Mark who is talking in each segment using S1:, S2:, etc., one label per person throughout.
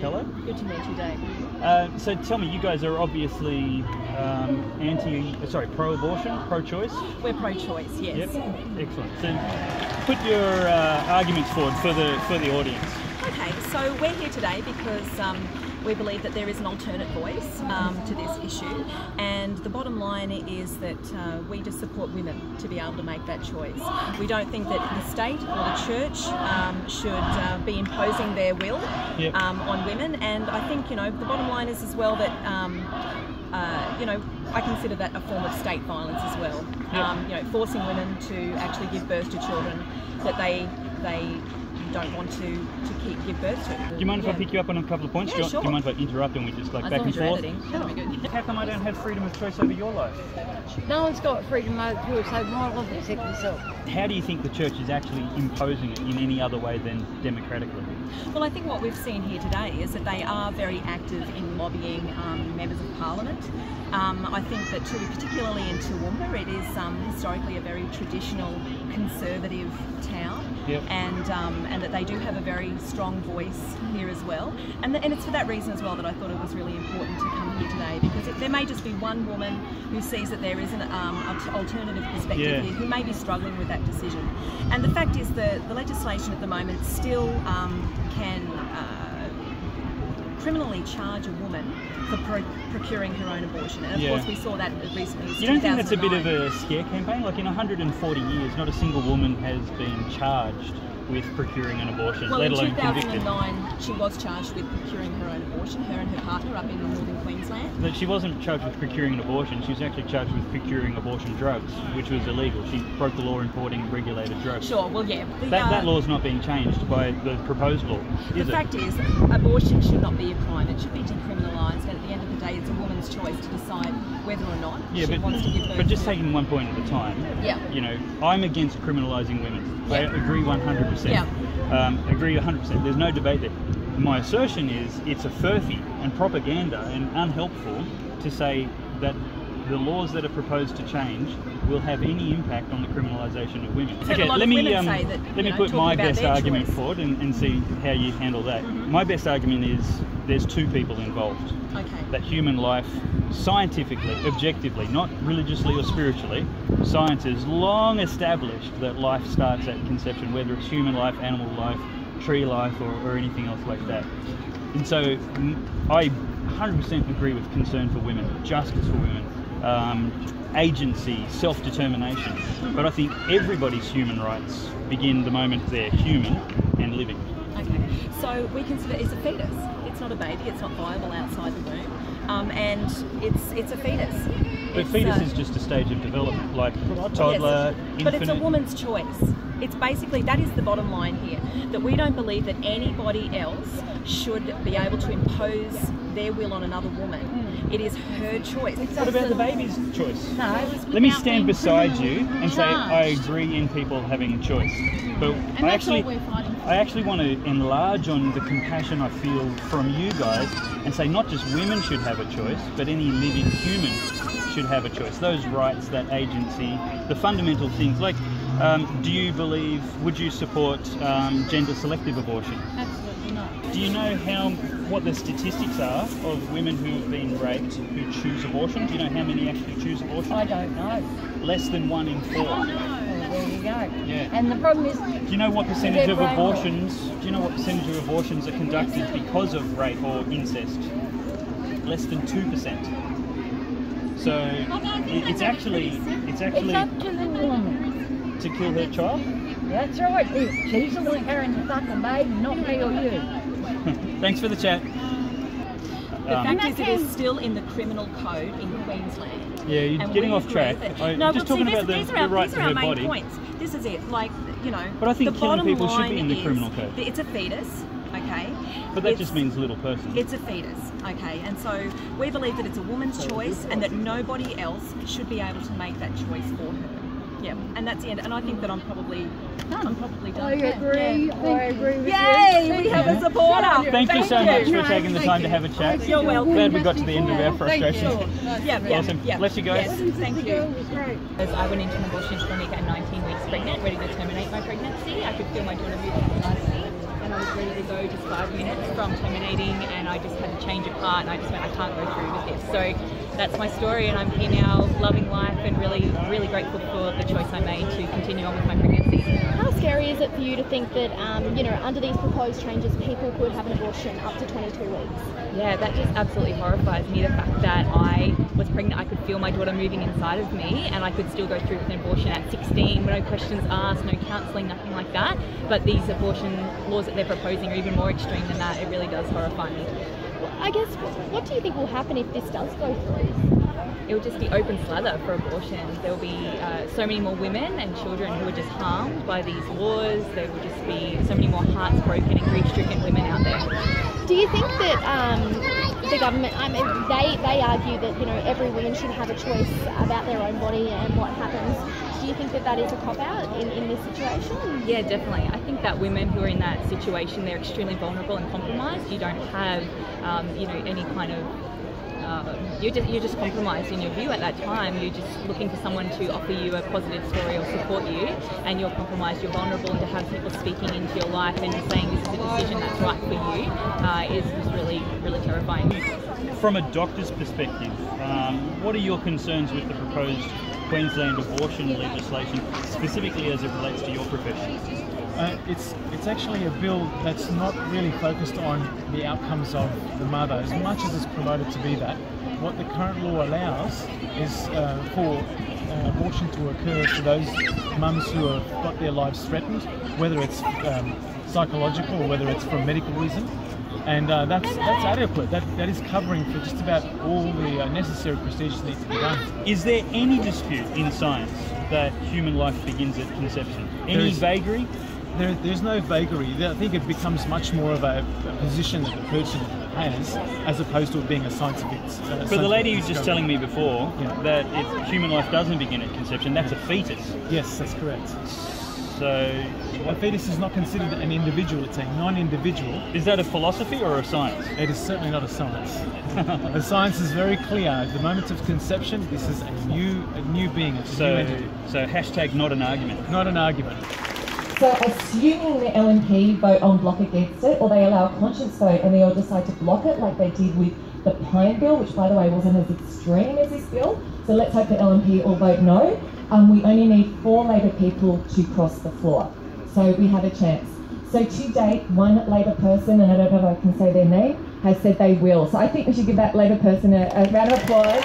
S1: Pellowe.
S2: Good to meet you, Dave.
S1: So tell me, you guys are obviously pro-abortion, pro-choice?
S2: We're pro-choice, yes.
S1: Yep, excellent. So put your arguments forward for the audience.
S2: Okay, so we're here today because we believe that there is an alternate voice to this issue, and the bottom line is that we just support women to be able to make that choice. We don't think that the state or the church should be imposing their will on women, and I think, you know, the bottom line is as well that you know, I consider that a form of state violence as well. You know, forcing women to actually give birth to children that they don't want to give birth to.
S1: Do you mind if I pick you up on a couple of points?
S2: Yeah, sure.
S1: Do you mind if I interrupt and we just back and forth?
S2: That'll be good.
S1: How come I don't have freedom of choice over your life?
S3: No one's got freedom of choice over my life except myself.
S1: How do you think the church is actually imposing it in any other way than democratically?
S2: Well, I think what we've seen here today is that they are very active in lobbying members of parliament. I think that particularly in Toowoomba, it is historically a very traditional conservative town, and that they do have a very strong voice here as well. And it's for that reason as well that I thought it was really important to come here today, because there may just be one woman who sees that there is an alternative perspective here who may be struggling with that decision. And the fact is the legislation at the moment still can criminally charge a woman for procuring her own abortion, and of course we saw that recently.
S1: You don't think that's a bit of a scare campaign? Like, in 140 years, not a single woman has been charged with procuring an abortion, let alone convicted.
S2: Well, in 2009, she was charged with procuring her own abortion, her and her partner, up in northern Queensland.
S1: But she wasn't charged with procuring an abortion, she was actually charged with procuring abortion drugs, which was illegal. She broke the law importing regulated drugs.
S2: Sure, well, yeah.
S1: That law's not being changed by the proposed law, is it?
S2: The fact is, abortion should not be a crime. It should be decriminalised, and at the end of the day, it's a woman's choice to decide whether or not she wants to give birth.
S1: But just taking one point at a time, you know, I'm against criminalising women. I agree 100%. Agree 100%. There's no debate there. My assertion is it's a furphy and propaganda and unhelpful to say that the laws that are proposed to change will have any impact on the criminalisation of women. Okay, let me put my best argument forward and see how you handle that. My best argument is there's two people involved. That human life, scientifically, objectively, not religiously or spiritually, science has long established that life starts at conception, whether it's human life, animal life, tree life, or anything else like that. And so I 100% agree with concern for women, justice for women, agency, self-determination. But I think everybody's human rights begin the moment they're human and living.
S2: Okay, so we consider it's a fetus. It's not a baby. It's not viable outside the womb, and it's a fetus.
S1: But fetus is just a stage of development, like toddler, infant.
S2: But it's a woman's choice. It's basically, that is the bottom line here, that we don't believe that anybody else should be able to impose their will on another woman. It is her choice.
S1: What about the baby's choice?
S3: No.
S1: Let me stand beside you and say I agree in people having choice. But I actually want to enlarge on the compassion I feel from you guys and say not just women should have a choice, but any living human should have a choice. Those rights, that agency, the fundamental things like, would you support gender selective abortion?
S3: Absolutely not.
S1: Do you know what the statistics are of women who have been raped who choose abortion? Do you know how many actually choose abortion?
S3: I don't know.
S1: Less than 1 in 4.
S3: Well, there you go.
S1: Yeah.
S3: And the problem is,
S1: do you know what percentage of abortions? Do you know what percentage of abortions are conducted because of rape or incest? Less than 2%. So it's actually
S3: it's up to the woman
S1: to kill her child.
S3: That's right. She's the one carrying the fucking baby, not me or you.
S1: Thanks for the chat.
S2: The fact is, it is still in the criminal code in Queensland.
S1: Yeah, you're getting off track. Just talking about the right to her body.
S2: Main points. This is it. Like, you know,
S1: but I think killing people should be in the criminal code.
S2: It's a fetus, okay?
S1: But that just means little person.
S2: It's a fetus, okay? And so we believe that it's a woman's choice and that nobody else should be able to make that choice for her. Yeah, and that's the end. And I think that I'm probably done.
S3: I agree. I agree with you.
S2: Yay! We have a supporter.
S1: Thank you so much for taking the time to have a chat.
S2: You're welcome.
S1: Glad we got to the end of our frustration. Awesome.
S2: Yeah.
S1: Bless you guys.
S2: Yes, thank you.
S4: I went into an abortion clinic at 19 weeks pregnant, ready to terminate my pregnancy. I could feel my daughter moving. I was ready to go just 5 minutes from terminating, and I just had to change of heart, and I just went, I can't go through with this. So that's my story, and I'm here now, loving life, and really, really grateful for the choice I made to continue on with my pregnancy.
S5: How scary is it for you to think that, you know, under these proposed changes, people could have an abortion up to 22 weeks?
S4: Yeah, that just absolutely horrifies me, the fact that I was pregnant, I could feel my daughter moving inside of me, and I could still go through with an abortion at 16, no questions asked, no counselling, nothing like that. But these abortion laws that they're proposing are even more extreme than that. It really does horrify me.
S5: I guess, what do you think will happen if this does go through?
S4: It will just be open slather for abortion. There will be so many more women and children who are just harmed by these laws. There will just be so many more hearts broken and grief-stricken women out there.
S5: Do you think that the government, I mean, they argue that, you know, every woman should have a choice about their own body and what happens. Do you think that that is a cop-out in this situation?
S4: Yeah, definitely. I think that women who are in that situation, they're extremely vulnerable and compromised. You don't have, you know, any kind of you're just compromised in your view at that time. You're just looking for someone to offer you a positive story or support you, and you're compromised, you're vulnerable, and to have people speaking into your life and saying this is a decision that's right for you is really, really terrifying.
S1: From a doctor's perspective, what are your concerns with the proposed Queensland abortion legislation, specifically as it relates to your profession?
S6: It's actually a bill that's not really focused on the outcomes of the mother, as much as it's promoted to be that. What the current law allows is for abortion to occur for those mums who have got their lives threatened, whether it's psychological or whether it's for medical reason. And that's adequate. That is covering for just about all the necessary procedures that need to be done.
S1: Is there any dispute in science that human life begins at conception? Any vagary?
S6: There's no vagary. I think it becomes much more of a position that the person has, as opposed to it being a scientific.
S1: For the lady who's just telling me before that if human life doesn't begin at conception, that's a fetus.
S6: Yes, that's correct.
S1: So
S6: a fetus is not considered an individual; it's a non-individual.
S1: Is that a philosophy or a science?
S6: It is certainly not a science. The science is very clear. At the moment of conception, this is a new being. It's a new entity.
S1: So hashtag not an argument.
S6: Not an argument.
S7: So assuming the LNP vote on block against it, or they allow a conscience vote and they all decide to block it like they did with the Pine bill, which by the way wasn't as extreme as this bill, so let's hope the LNP all vote no. We only need 4 Labor people to cross the floor. So we have a chance. So to date, one Labor person, and I don't know if I can say their name, has said they will. So I think we should give that Labor person a round of applause.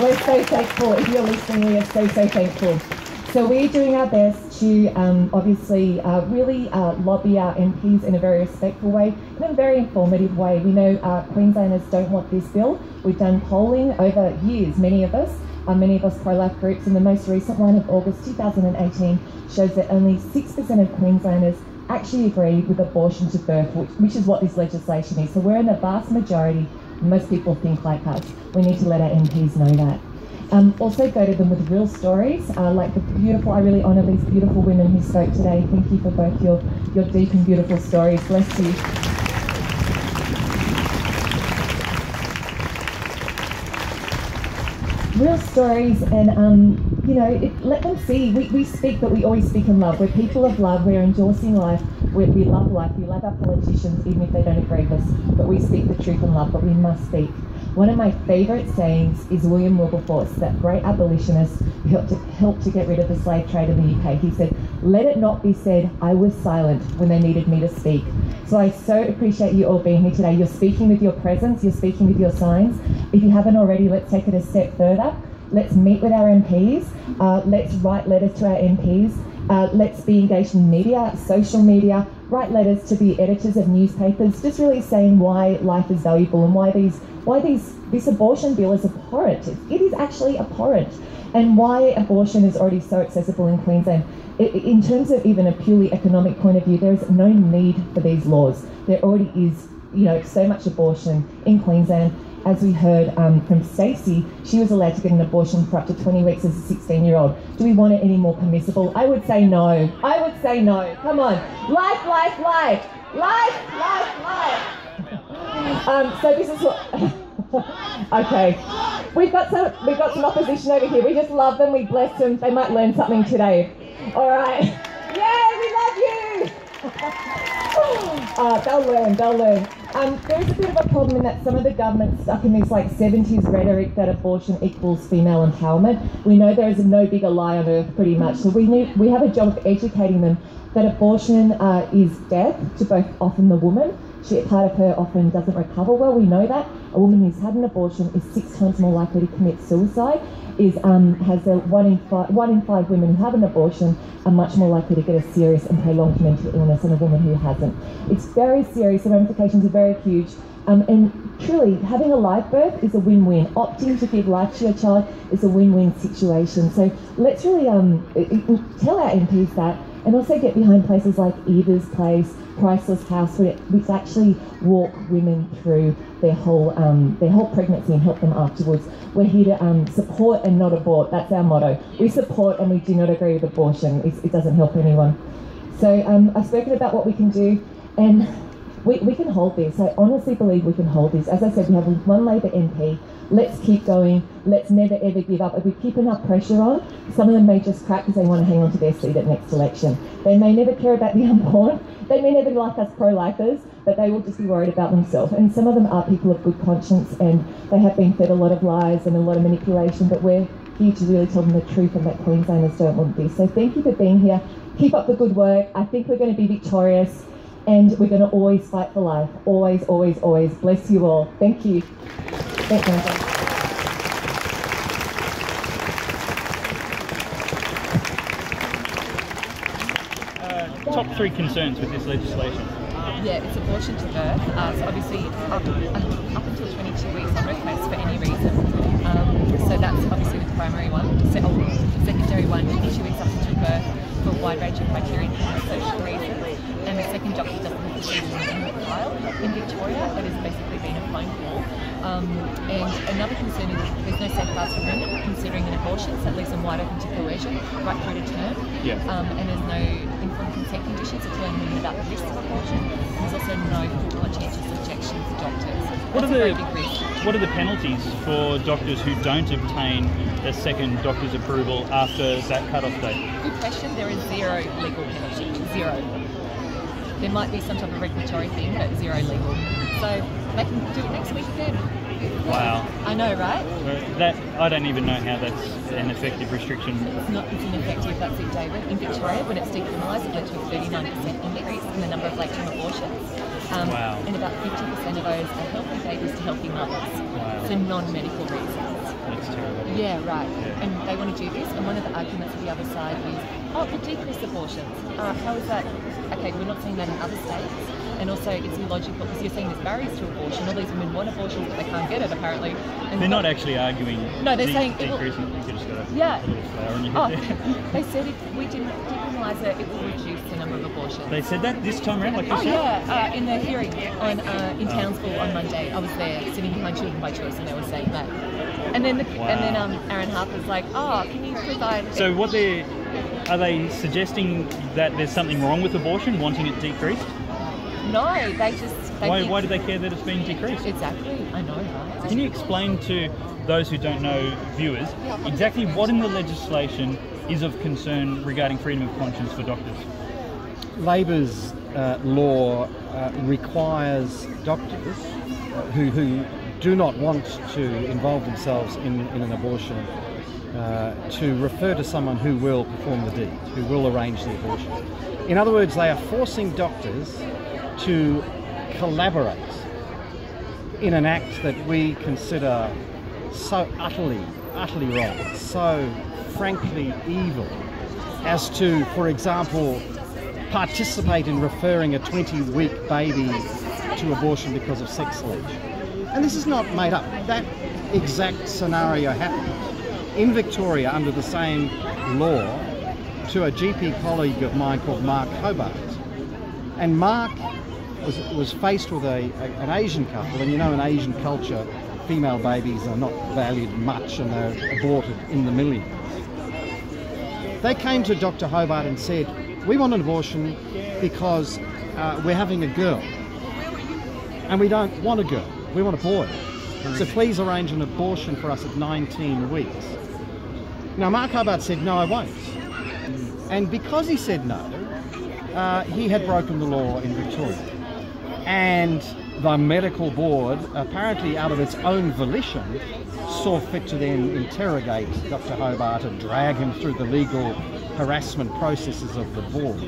S7: We're so thankful. If you're listening, we are so thankful. So we're doing our best to obviously really lobby our MPs in a very respectful way, in a very informative way. We know Queenslanders don't want this bill. We've done polling over years, many of us pro-life groups, and the most recent one of August 2018 shows that only 6% of Queenslanders actually agree with abortion to birth, which is what this legislation is. So we're in the vast majority. Most people think like us. We need to let our MPs know that. Also go to them with real stories, like the beautiful, I really honour these beautiful women who spoke today. Thank you for both your deep and beautiful stories. Bless you. Real stories, and you know, let them see. We speak, but we always speak in love. We're people of love. We're endorsing life. We love life. We love our politicians, even if they don't agree with us. But we speak the truth in love. But we must speak. One of my favourite sayings is William Wilberforce, that great abolitionist who helped to get rid of the slave trade in the UK. He said, "Let it not be said, I was silent when they needed me to speak." So I so appreciate you all being here today. You're speaking with your presence. You're speaking with your signs. If you haven't already, let's take it a step further. Let's meet with our MPs. Let's write letters to our MPs. Let's be engaged in media, social media. Write letters to the editors of newspapers, just really saying why life is valuable and why this abortion bill is abhorrent. It is actually abhorrent, and why abortion is already so accessible in Queensland. In terms of even a purely economic point of view, there is no need for these laws. There already is, you know, so much abortion in Queensland. As we heard from Stacey, she was allowed to get an abortion for up to 20 weeks as a 16-year-old. Do we want it any more permissible? I would say no. I would say no. Come on. Life, life, life. Life, life, life. So this is what... Okay. We've got some opposition over here. We just love them. We bless them. They might learn something today. All right. They'll learn. There's a bit of a problem in that some of the government's stuck in this like 70s rhetoric that abortion equals female empowerment. We know there is no bigger lie on earth pretty much, so we have a job of educating them that abortion is death to both often the woman. Part of her often doesn't recover well, we know that. A woman who's had an abortion is 6 times more likely to commit suicide, has a 1 in 5 women who have an abortion are much more likely to get a serious and prolonged mental illness than a woman who hasn't. It's very serious, the ramifications are very huge, and truly having a live birth is a win-win. Opting to give life to your child is a win-win situation. So let's really tell our MPs that, and also get behind places like Eva's Place, Priceless House, which actually walk women through their whole pregnancy and help them afterwards. We're here to support and not abort. That's our motto. We support and we do not agree with abortion. It doesn't help anyone. So I've spoken about what we can do, and we can hold this. I honestly believe we can hold this. As I said, we have one Labor MP. Let's keep going. Let's never ever give up. If we keep enough pressure on, some of them may just crack because they want to hang on to their seat at next election. They may never care about the unborn. They may never like us pro-lifers, but they will just be worried about themselves. And some of them are people of good conscience, and they have been fed a lot of lies and a lot of manipulation, but we're here to really tell them the truth and that Queenslanders don't want this. So thank you for being here. Keep up the good work. I think we're going to be victorious, and we're going to always fight for life. Always, always, always. Bless you all. Thank you. Thanks, Martha.
S1: Top 3 concerns with this legislation.
S2: Yeah, it's abortion to birth. So obviously up until 22 weeks on no case for any reason. So that's obviously the primary one. Secondary one, 22 weeks up until birth for a wide range of criterion and social reasons. And the second doctor doesn't have to choose in the file. In Victoria, that has basically been a phone call. And another concern is there's no safeguards for women considering an abortion, so that leaves them wide open to coercion right through to term.
S1: Yeah.
S2: And there's no informed consent conditions for telling women about the risks of abortion. And there's also no conscientious objection for doctors. What
S1: are the penalties for doctors who don't obtain a second doctor's approval after that cut-off date?
S2: Good question. There is 0 legal penalty. 0. There might be some type of regulatory thing, but 0 legal. So they can do it next week again.
S1: Wow.
S2: I know, right?
S1: That I don't even know how that's an effective restriction.
S2: It's ineffective, that's it, David. In Victoria, when it's decriminalised, it led to a 39% increase in the number of late-term abortions.
S1: Wow.
S2: And about 50% of those are healthy babies to healthy mothers.
S1: Wow.
S2: For non-medical reasons.
S1: That's terrible.
S2: Yeah, right.
S1: Yeah.
S2: And they want to do this, and one of the arguments of the other side is, oh, we'll decrease abortions. How is that? Okay, we're not seeing that in other states. And also, it's illogical because you're saying there's barriers to abortion. All these women want abortions, but they can't get it, apparently. And
S1: they're not actually arguing.
S2: No, they're saying
S1: decreasing. You could just got a
S2: yeah.
S1: little flower on your head.
S2: They said if we decriminalise it, it will reduce the number of abortions.
S1: They said that this time around, like you said?
S2: Yeah, in the hearing in Townsville on Monday, I was there sitting behind Children by Choice, and they were saying that. And then Aaron Harper's like, oh, can you provide?
S1: So are they suggesting that there's something wrong with abortion, wanting it decreased?
S2: No, they just...
S1: Why do they care that it's been decreased?
S2: Exactly, I know, right?
S1: Can you explain to those who don't know, viewers, exactly what in the legislation is of concern regarding freedom of conscience for doctors?
S8: Labor's law requires doctors who do not want to involve themselves in an abortion to refer to someone who will perform the deed, who will arrange the abortion. In other words, they are forcing doctors to collaborate in an act that we consider so utterly wrong, so frankly evil, as to, for example, participate in referring a 20-week baby to abortion because of sex selection. And this is not made up. That exact scenario happened in Victoria under the same law to a GP colleague of mine called Mark Hobart. And Mark was faced with an Asian couple, and you know in Asian culture female babies are not valued much and they're aborted in the millions. They came to Dr. Hobart and said, we want an abortion because we're having a girl and we don't want a girl, we want a boy. So please arrange an abortion for us at 19 weeks. Now Mark Hobart said, no, I won't. And because he said no, he had broken the law in Victoria. And the medical board, apparently out of its own volition, saw fit to then interrogate Dr. Hobart and drag him through the legal harassment processes of the board.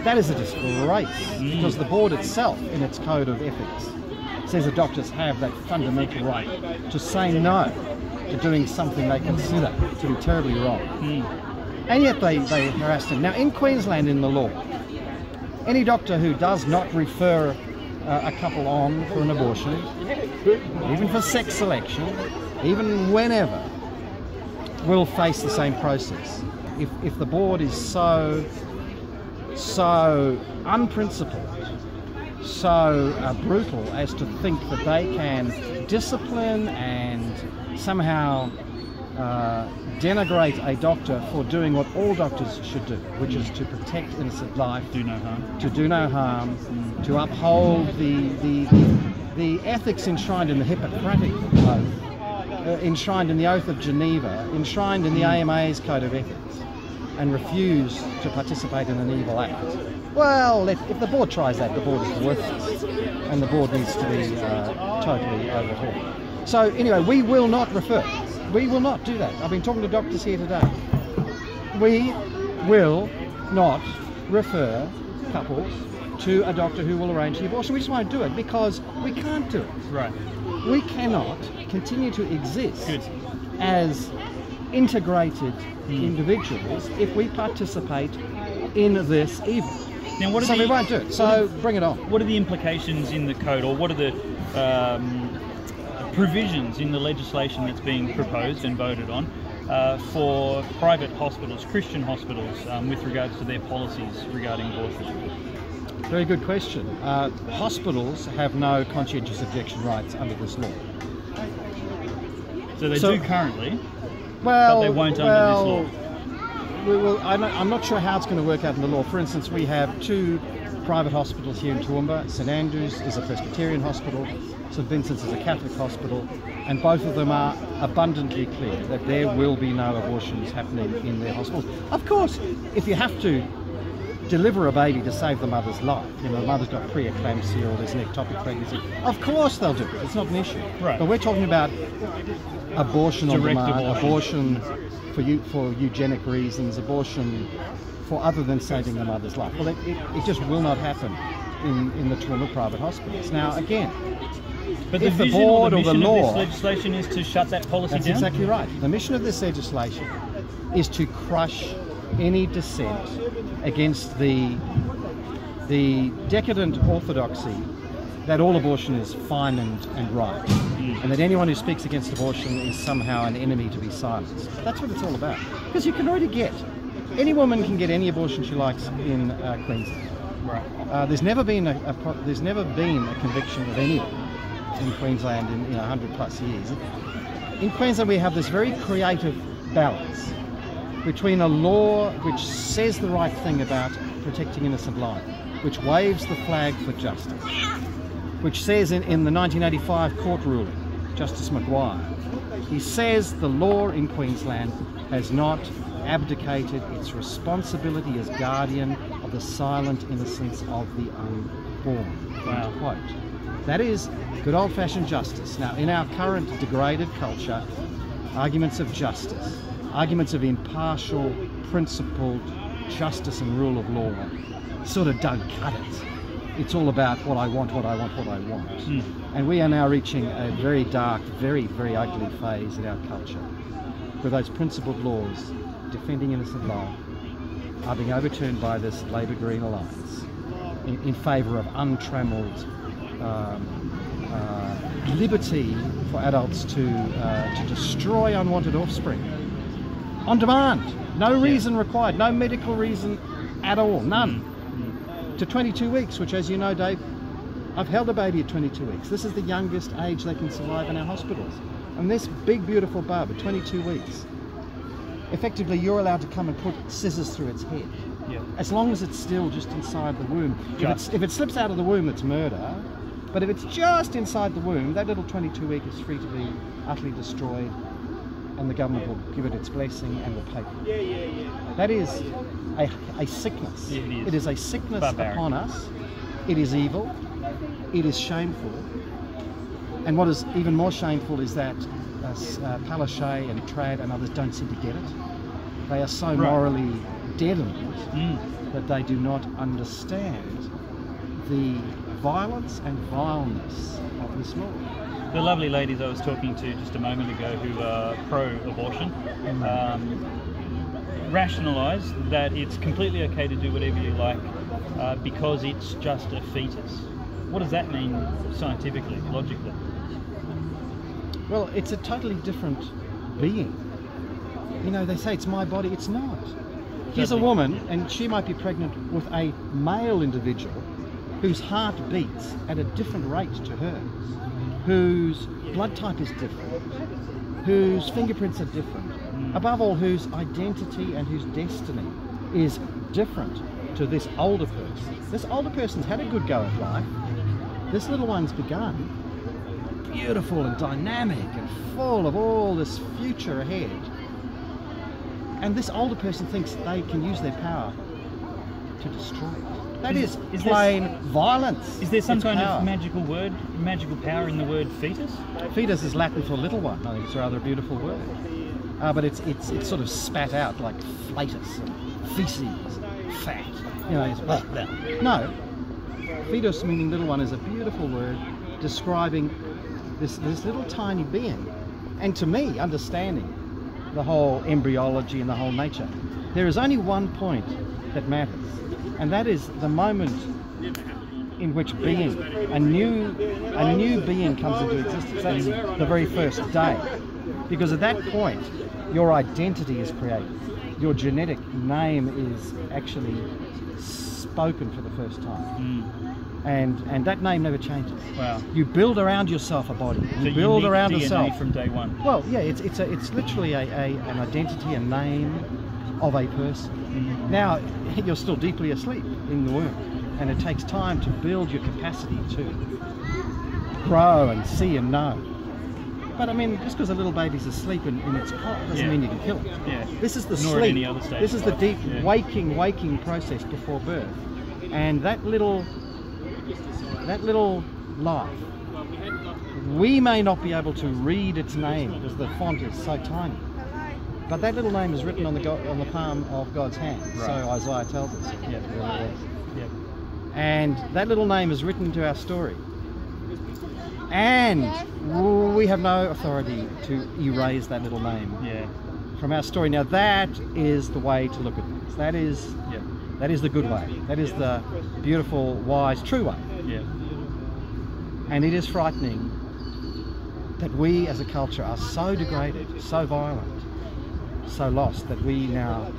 S8: That is a disgrace, because the board itself, in its code of ethics, says that doctors have that fundamental right to say no to doing something they consider to be terribly wrong. And yet they harassed him. Now in Queensland, in the law, any doctor who does not refer a couple on for an abortion, even for sex selection, even whenever, will face the same process. If the board is so unprincipled, so brutal as to think that they can discipline and somehow denigrate a doctor for doing what all doctors should do, which is to protect innocent life, to do no harm, to uphold the ethics enshrined in the Hippocratic Oath, enshrined in the Oath of Geneva, enshrined in the AMA's Code of Ethics, and refuse to participate in an evil act. Well, if the board tries that, the board is worthless, and the board needs to be totally overhauled. So anyway, we will not refer. We will not do that. I've been talking to doctors here today. We will not refer couples to a doctor who will arrange the abortion. We just won't do it because we can't do it.
S1: Right.
S8: We cannot continue to exist as integrated individuals if we participate in this evil.
S1: Now, what are
S8: we won't do it. So bring it on.
S1: What are the implications in the code, or what are the provisions in the legislation that's being proposed and voted on for private hospitals, Christian hospitals, with regards to their policies regarding abortion?
S8: Very good question. Hospitals have no conscientious objection rights under this law.
S1: So they do currently, but they won't under this law.
S8: I'm not sure how it's going to work out in the law. For instance, we have two private hospitals here in Toowoomba. St Andrews is a Presbyterian hospital, St Vincent's is a Catholic hospital, and both of them are abundantly clear that there will be no abortions happening in their hospitals. Of course, if you have to deliver a baby to save the mother's life, you know, the mother's got preeclampsia or there's an ectopic pregnancy, of course they'll do it. It's not an issue. Right. But we're talking about abortion on demand, abortion for eugenic reasons, abortion for other than saving the mother's life. Well, it just will not happen in the Toowoomba private hospitals. Now, again,
S1: but the vision or the mission of this legislation is to shut that policy down?
S8: That's exactly right. The mission of this legislation is to crush any dissent against the decadent orthodoxy that all abortion is fine and right, and that anyone who speaks against abortion is somehow an enemy to be silenced. That's what it's all about. Because you can already any woman can get any abortion she likes in Queensland. Right. There's never been a conviction of anyone in Queensland in 100+ years. In Queensland, we have this very creative balance between a law which says the right thing about protecting innocent life, which waves the flag for justice, which says in the 1985 court ruling, Justice Maguire, he says the law in Queensland has not abdicated its responsibility as guardian of the silent innocence of the unborn. Wow. Quote. That is good old-fashioned justice. Now, in our current degraded culture, arguments of justice, arguments of impartial, principled justice and rule of law sort of don't cut it. It's all about what I want, what I want, what I want. And we are now reaching a very dark, very, very ugly phase in our culture, where those principled laws defending innocent life are being overturned by this Labor Green Alliance in favour of untrammelled liberty for adults to destroy unwanted offspring on demand. No reason required, no medical reason at all, none. To 22 weeks, which, as you know, Dave, I've held a baby at 22 weeks. This is the youngest age they can survive in our hospitals. And this big, beautiful bub at 22 weeks, effectively you're allowed to come and put scissors through its head. Yeah. As long as it's still just inside the womb. If it slips out of the womb, it's murder. But if it's just inside the womb, that little 22-week is free to be utterly destroyed and the government will give it its blessing and will pay for it. That is a sickness. It is a sickness upon us. It is evil. It is shameful. And what is even more shameful is that Pellowe and Trad and others don't seem to get it. They are so morally deadened that they do not understand the violence and vileness of this law.
S1: The lovely ladies I was talking to just a moment ago who are pro-abortion rationalise that it's completely okay to do whatever you like because it's just a fetus. What does that mean scientifically, logically?
S8: Well, it's a totally different being. You know, they say it's my body. It's not. Here's a woman, and she might be pregnant with a male individual whose heart beats at a different rate to hers, whose blood type is different, whose fingerprints are different, above all, whose identity and whose destiny is different to this older person. This older person's had a good go at life. This little one's begun beautiful and dynamic and full of all this future ahead. And this older person thinks they can use their power to destroy it. That is plain violence.
S1: Is there some kind of magical word, magical power in the word fetus?
S8: Fetus is Latin for little one. I think it's a rather beautiful word. But it's sort of spat out like flatus and feces, fat. You know, it's blah, blah. No. Fetus, meaning little one, is a beautiful word describing this little tiny being. And to me, understanding the whole embryology and the whole nature, there is only one point that matters, and that is the moment in which being, a new being comes into existence. That's the very first day, because at that point your identity is created, your genetic name is actually spoken for the first time. And that name never changes. Wow. You build around yourself a body. You build around
S1: DNA
S8: yourself
S1: from day one.
S8: Well, yeah, it's literally an identity, a name of a person. Now, you're still deeply asleep in the womb, and it takes time to build your capacity to grow and see and know. But I mean, just because a little baby's asleep in its cot doesn't mean you can kill it. Yeah. This is the sleep. Any other stage. This is the deep waking process before birth, and that little life, we may not be able to read its name because the font is so tiny, but that little name is written on the palm of God's hand. Right. So Isaiah tells us. And that little name is written into our story, and we have no authority to erase that little name from our story. Now that is the way to look at things. That is the good way. That is the beautiful, wise, true way. Yeah. And it is frightening that we as a culture are so degraded, so violent, so lost, that we now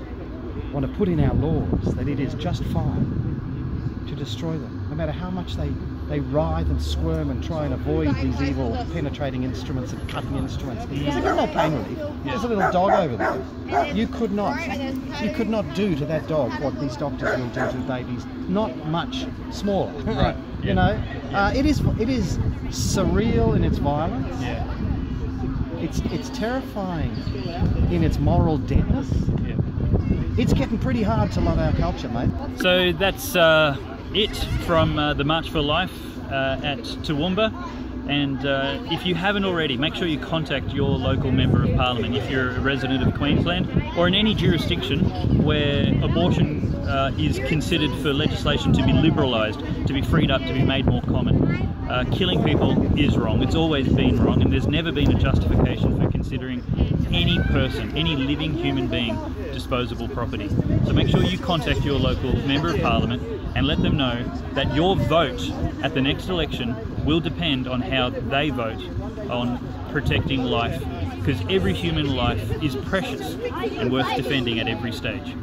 S8: want to put in our laws that it is just fine to destroy them, no matter how much they writhe and squirm and try and avoid these evil penetrating instruments and cutting instruments. There's a little pain relief. There's a little dog over there. You could not do to that dog what these doctors will do to babies, not much smaller. Right. You know, it is surreal in its violence. Yeah. It's terrifying in its moral deadness. Yeah. It's getting pretty hard to love our culture, mate.
S1: So that's it from the March for Life at Toowoomba, and if you haven't already, make sure you contact your local Member of Parliament if you're a resident of Queensland or in any jurisdiction where abortion is considered for legislation to be liberalised, to be freed up, to be made more common. Killing people is wrong. It's always been wrong, and there's never been a justification for considering any person, any living human being, disposable property. So make sure you contact your local Member of Parliament and let them know that your vote at the next election will depend on how they vote on protecting life, because every human life is precious and worth defending at every stage.